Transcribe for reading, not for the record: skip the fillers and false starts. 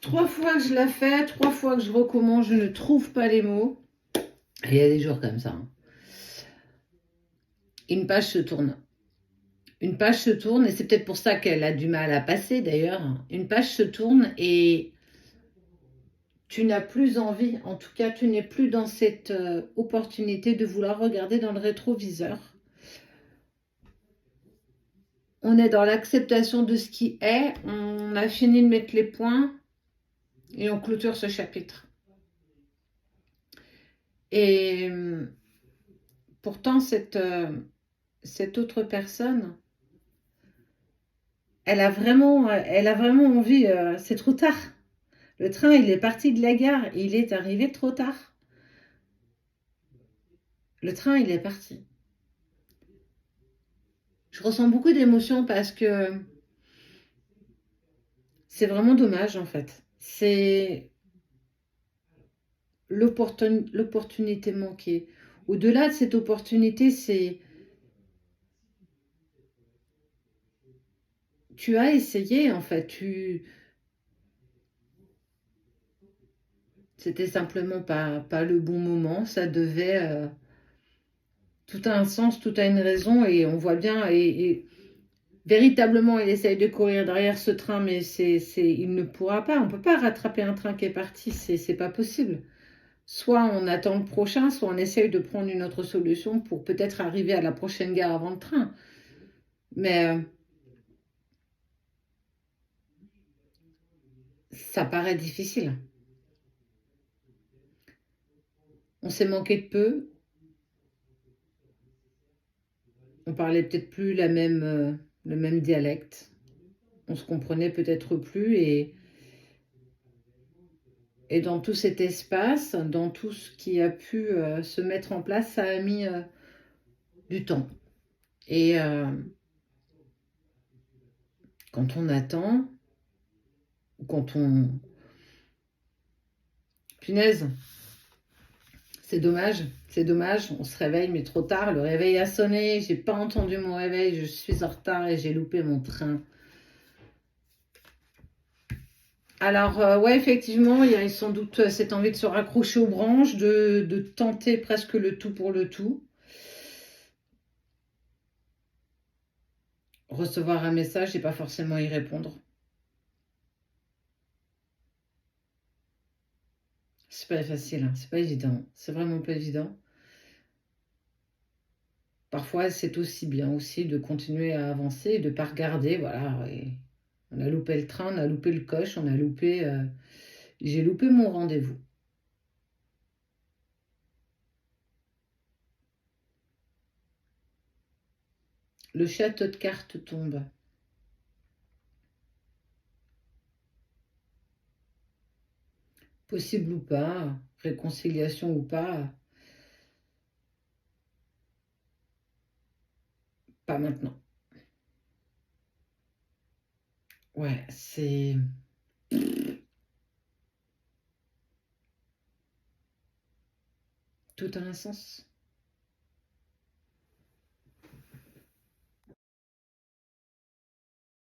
3 fois que je la fais, 3 fois que je recommence, je ne trouve pas les mots. Et il y a des jours comme ça, hein. Une page se tourne. Une page se tourne, et c'est peut-être pour ça qu'elle a du mal à passer d'ailleurs. Une page se tourne et tu n'as plus envie, en tout cas tu n'es plus dans cette opportunité de vouloir regarder dans le rétroviseur. On est dans l'acceptation de ce qui est, on a fini de mettre les points et on clôture ce chapitre. Et pourtant cette autre personne, elle a vraiment envie, c'est trop tard. Le train, il est parti de la gare et il est arrivé trop tard. Le train, il est parti. Je ressens beaucoup d'émotions parce que c'est vraiment dommage en fait. C'est l'opportunité manquée. Au-delà de cette opportunité, c'est tu as essayé en fait. C'était simplement pas le bon moment. Ça devait tout a un sens, tout a une raison et on voit bien et véritablement il essaye de courir derrière ce train, mais il ne pourra pas. On peut pas rattraper un train qui est parti. C'est pas possible. Soit on attend le prochain, soit on essaye de prendre une autre solution pour peut-être arriver à la prochaine gare avant le train. Mais ça paraît difficile. On s'est manqué de peu. On parlait peut-être plus le même dialecte. On se comprenait peut-être plus. Et dans tout cet espace, dans tout ce qui a pu se mettre en place, ça a mis du temps. Et quand on attend, ou quand on... Punaise, c'est dommage, c'est dommage. On se réveille, mais trop tard. Le réveil a sonné, j'ai pas entendu mon réveil, je suis en retard et j'ai loupé mon train. Alors, ouais, effectivement, il y a sans doute cette envie de se raccrocher aux branches, de tenter presque le tout pour le tout. Recevoir un message et pas forcément y répondre. C'est pas facile, hein, c'est pas évident. C'est vraiment pas évident. Parfois, c'est aussi bien aussi de continuer à avancer et de pas regarder, voilà. Et on a loupé le train, on a loupé le coche, on a loupé... j'ai loupé mon rendez-vous. Le château de cartes tombe. Possible ou pas, réconciliation ou pas maintenant. Ouais, c'est... Tout a un sens.